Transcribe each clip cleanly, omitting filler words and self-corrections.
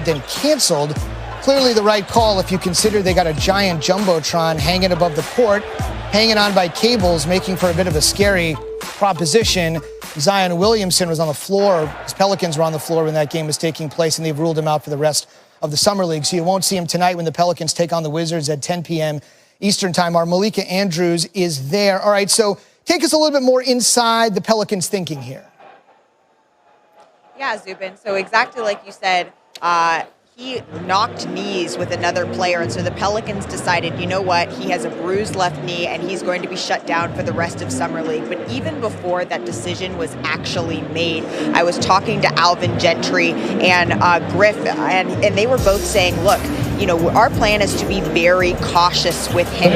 then canceled. Clearly the right call if you consider they got a giant jumbotron hanging above the court, hanging on by cables, making for a bit of a scary proposition. Zion Williamson was on the floor. His Pelicans were on the floor when that game was taking place, and they've ruled him out for the rest of the Summer League. So you won't see him tonight when the Pelicans take on the Wizards at 10 p.m. Eastern time. Our Malika Andrews is there. All right, so take us a little bit more inside the Pelicans' thinking here. Yeah, Zubin. So exactly like you said, he knocked knees with another player, and so the Pelicans decided, you know what, he has a bruised left knee and he's going to be shut down for the rest of Summer League. But even before that decision was actually made, I was talking to Alvin Gentry and Griff, and they were both saying, look, you know, our plan is to be very cautious with him.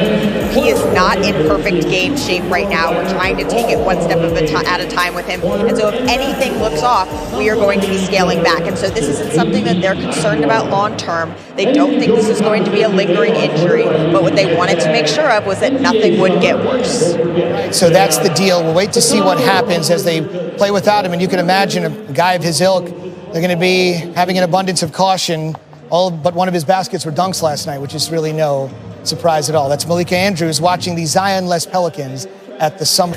He is not in perfect game shape right now. We're trying to take it one step at a time with him. And so if anything looks off, we are going to be scaling back. And so this isn't something that they're concerned about long term. They don't think this is going to be a lingering injury, but what they wanted to make sure of was that nothing would get worse. Right, so that's the deal. We'll wait to see what happens as they play without him. And you can imagine a guy of his ilk, they're going to be having an abundance of caution. All but one of his baskets were dunks last night, which is really no surprise at all. That's Malika Andrews watching the Zion-less Pelicans at the Summer.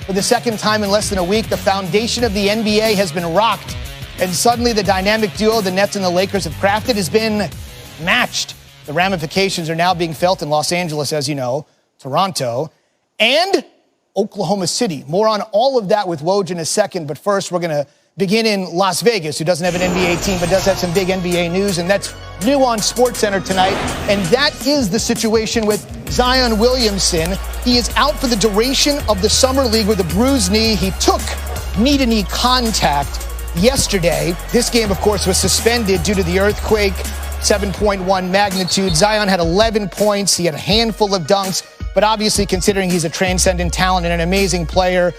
For the second time in less than a week, the foundation of the NBA has been rocked. And suddenly the dynamic duo the Nets and the Lakers have crafted has been matched. The ramifications are now being felt in Los Angeles, as you know, Toronto, and Oklahoma City. More on all of that with Woj in a second. But first, we're going to begin in Las Vegas, who doesn't have an NBA team but does have some big NBA news, and that's new on SportsCenter tonight. And that is the situation with Zion Williamson. He is out for the duration of the Summer League with a bruised knee. He took knee-to-knee contact yesterday. This game, of course, was suspended due to the earthquake, 7.1 magnitude. Zion had 11 points. He had a handful of dunks, but obviously considering he's a transcendent talent and an amazing player,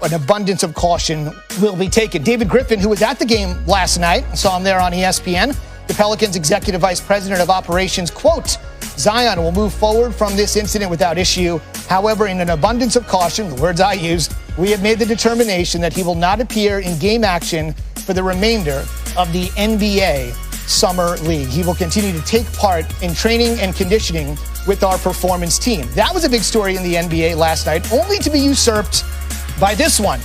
an abundance of caution will be taken. David Griffin, who was at the game last night, saw him there on ESPN, the Pelicans' executive vice president of operations, quote, Zion will move forward from this incident without issue. However, in an abundance of caution, the words I used, we have made the determination that he will not appear in game action for the remainder of the NBA Summer League. He will continue to take part in training and conditioning with our performance team. That was a big story in the NBA last night, only to be usurped by this one.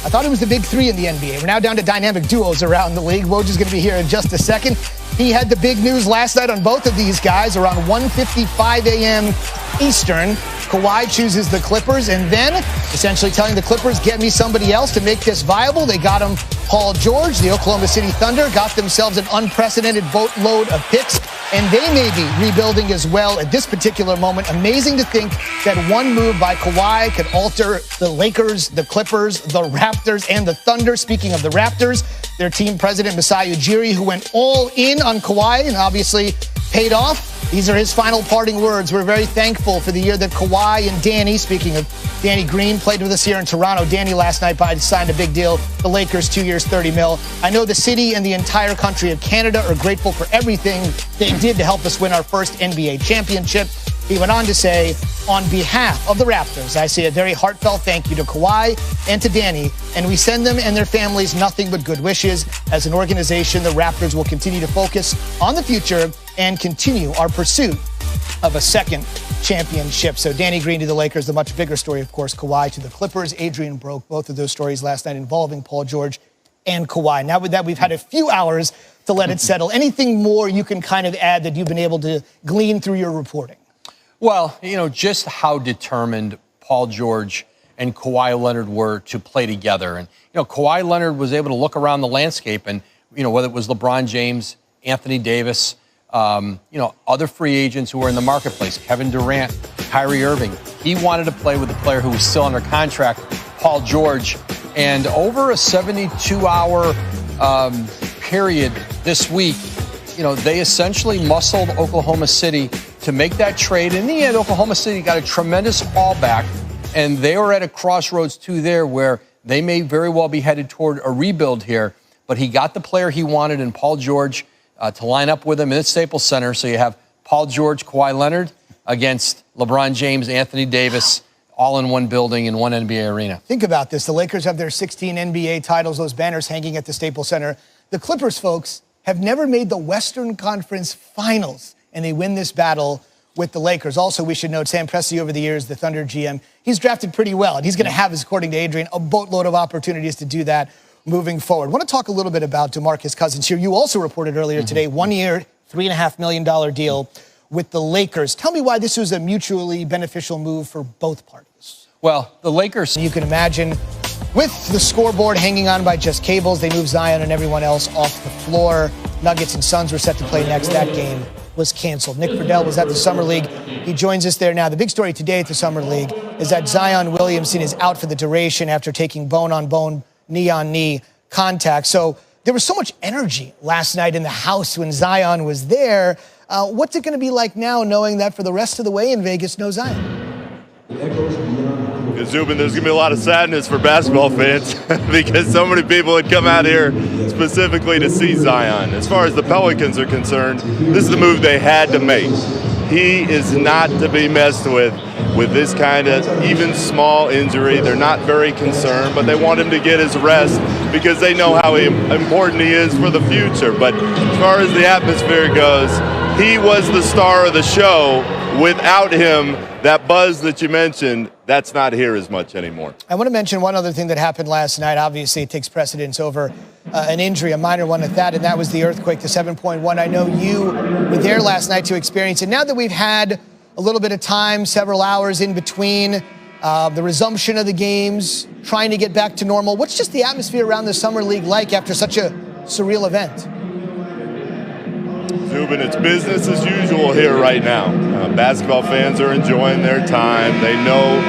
I thought it was the big three in the NBA. We're now down to dynamic duos around the league. Woj is going to be here in just a second. He had the big news last night on both of these guys around 1:55 a.m. Eastern. Kawhi chooses the Clippers, and then essentially telling the Clippers, get me somebody else to make this viable. They got him Paul George. The Oklahoma City Thunder got themselves an unprecedented boatload of picks, and they may be rebuilding as well at this particular moment. Amazing to think that one move by Kawhi could alter the Lakers, the Clippers, the Raptors, and the Thunder. Speaking of the Raptors, their team president, Masai Ujiri, who went all in on Kawhi and obviously paid off. These are his final parting words. We're very thankful for the year that Kawhi and Danny, speaking of Danny Green, played with us here in Toronto. Danny last night signed a big deal. The Lakers, 2 years, $30 million. I know the city and the entire country of Canada are grateful for everything they did to help us win our first NBA championship. He went on to say, on behalf of the Raptors, I say a very heartfelt thank you to Kawhi and to Danny, and we send them and their families nothing but good wishes. As an organization, the Raptors will continue to focus on the future and continue our pursuit of a second championship. So Danny Green to the Lakers, the much bigger story, of course, Kawhi to the Clippers. Adrian broke both of those stories last night involving Paul George and Kawhi. Now with that, we've had a few hours to let it settle. Anything more you can kind of add that you've been able to glean through your reporting? Well, you know, just how determined Paul George and Kawhi Leonard were to play together. And, you know, Kawhi Leonard was able to look around the landscape and, you know, whether it was LeBron James, Anthony Davis, other free agents who were in the marketplace, Kevin Durant, Kyrie Irving. He wanted to play with a player who was still under contract, Paul George. And over a 72-hour period this week, you know, they essentially muscled Oklahoma City to make that trade. In the end, Oklahoma City got a tremendous haul back, and they were at a crossroads, too, there where they may very well be headed toward a rebuild here. But he got the player he wanted in Paul George to line up with him in the Staples Center. So you have Paul George, Kawhi Leonard against LeBron James, Anthony Davis, all in one building in one NBA arena. Think about this. The Lakers have their 16 NBA titles, those banners hanging at the Staples Center. The Clippers, folks, have never made the Western Conference Finals, and they win this battle with the Lakers. Also, we should note Sam Presti over the years, the Thunder GM, he's drafted pretty well, and he's going to have, according to Adrian, a boatload of opportunities to do that moving forward. I want to talk a little bit about DeMarcus Cousins here. You also reported earlier today, 1 year, $3.5 million deal with the Lakers. Tell me why this was a mutually beneficial move for both parties. Well, the Lakers... You can imagine, with the scoreboard hanging on by just cables, they moved Zion and everyone else off the floor. Nuggets and Suns were set to play next. That game was canceled. Nick Friedel was at the Summer League. He joins us there now. The big story today at the Summer League is that Zion Williamson is out for the duration after taking bone-on-bone, knee-on-knee contact. So there was so much energy last night in the house when Zion was there. What's it going to be like now knowing that for the rest of the way in Vegas, no Zion? Zubin, there's going to be a lot of sadness for basketball fans because so many people had come out here specifically to see Zion. As far as the Pelicans are concerned, this is the move they had to make. He is not to be messed with this kind of even small injury. They're not very concerned, but they want him to get his rest because they know how important he is for the future. But as far as the atmosphere goes, he was the star of the show. Without him, that buzz that you mentioned, that's not here as much anymore. I want to mention one other thing that happened last night. Obviously, it takes precedence over an injury, a minor one at that, and that was the earthquake, the 7.1. I know you were there last night to experience it. Now that we've had a little bit of time, several hours in between the resumption of the games, trying to get back to normal, what's just the atmosphere around the Summer League like after such a surreal event? Zubin, it's business as usual here right now. Basketball fans are enjoying their time. They know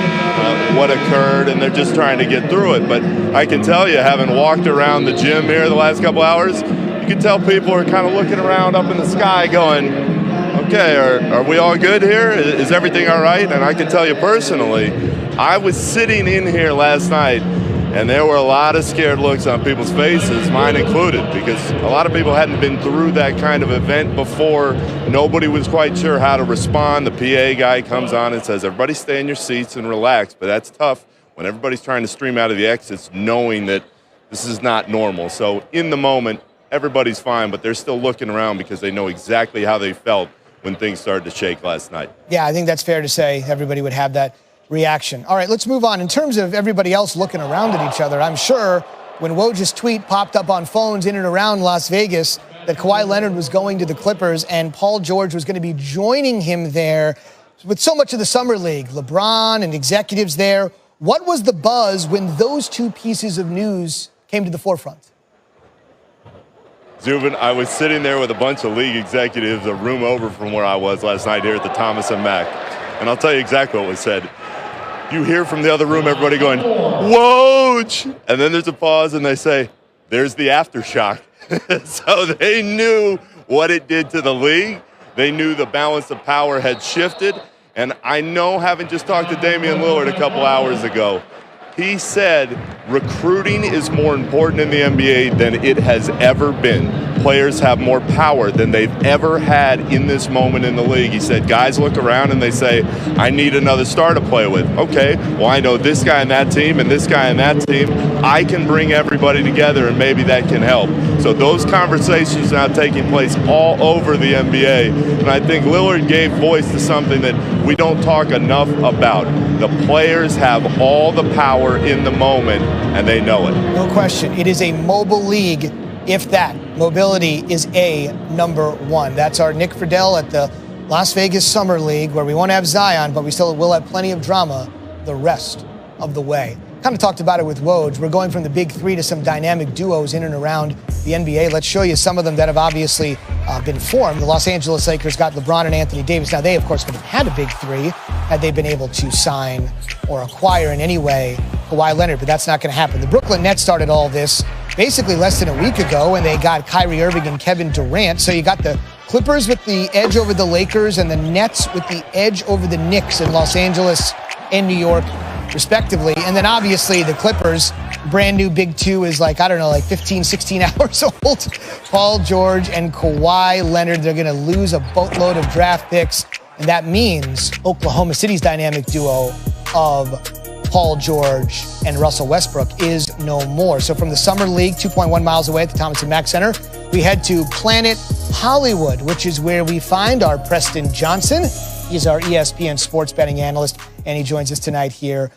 what occurred, and they're just trying to get through it. But I can tell you, having walked around the gym here the last couple hours, you can tell people are kind of looking around up in the sky going, okay, are we all good here? Is everything all right? And I can tell you personally, I was sitting in here last night, and there were a lot of scared looks on people's faces, mine included, because a lot of people hadn't been through that kind of event before. Nobody was quite sure how to respond. The PA guy comes on and says, everybody stay in your seats and relax. But that's tough when everybody's trying to stream out of the exits, knowing that this is not normal. So in the moment, everybody's fine, but they're still looking around because they know exactly how they felt when things started to shake last night. Yeah, I think that's fair to say. Everybody would have that reaction. All right, let's move on. In terms of everybody else looking around at each other, I'm sure when Woj's tweet popped up on phones in and around Las Vegas that Kawhi Leonard was going to the Clippers and Paul George was going to be joining him there with so much of the Summer League, LeBron and executives there. What was the buzz when those two pieces of news came to the forefront? Zubin, I was sitting there with a bunch of league executives a room over from where I was last night here at the Thomas and Mack. And I'll tell you exactly what was said. You hear from the other room everybody going, Woj! And then there's a pause and they say, there's the aftershock. So they knew what it did to the league. They knew the balance of power had shifted. And I know, having just talked to Damian Lillard a couple hours ago, he said recruiting is more important in the NBA than it has ever been. Players have more power than they've ever had in this moment in the league. He said guys look around and they say, I need another star to play with. Okay, well, I know this guy and that team and this guy and that team. I can bring everybody together and maybe that can help. So those conversations now taking place all over the NBA. And I think Lillard gave voice to something that we don't talk enough about. The players have all the power in the moment, and they know it. No question. It is a mobile league, if that. Mobility is number one. That's our Nick Friedel at the Las Vegas Summer League, where we won't have Zion, but we still will have plenty of drama the rest of the way. Kind of talked about it with Woj. We're going from the big three to some dynamic duos in and around the NBA. Let's show you some of them that have obviously been formed. The Los Angeles Lakers got LeBron and Anthony Davis. Now, they, of course, would have had a big three had they been able to sign or acquire in any way Kawhi Leonard, but that's not going to happen. The Brooklyn Nets started all this basically less than a week ago, and they got Kyrie Irving and Kevin Durant. So you got the Clippers with the edge over the Lakers and the Nets with the edge over the Knicks in Los Angeles and New York, respectively. And then obviously the Clippers, brand new big two is like, I don't know, like 15, 16 hours old. Paul George and Kawhi Leonard, they're going to lose a boatload of draft picks. And that means Oklahoma City's dynamic duo of Paul George and Russell Westbrook is no more. So from the Summer League, 2.1 miles away at the Thomas and Mack Center, we head to Planet Hollywood, which is where we find our Preston Johnson. He's our ESPN sports betting analyst, and he joins us tonight here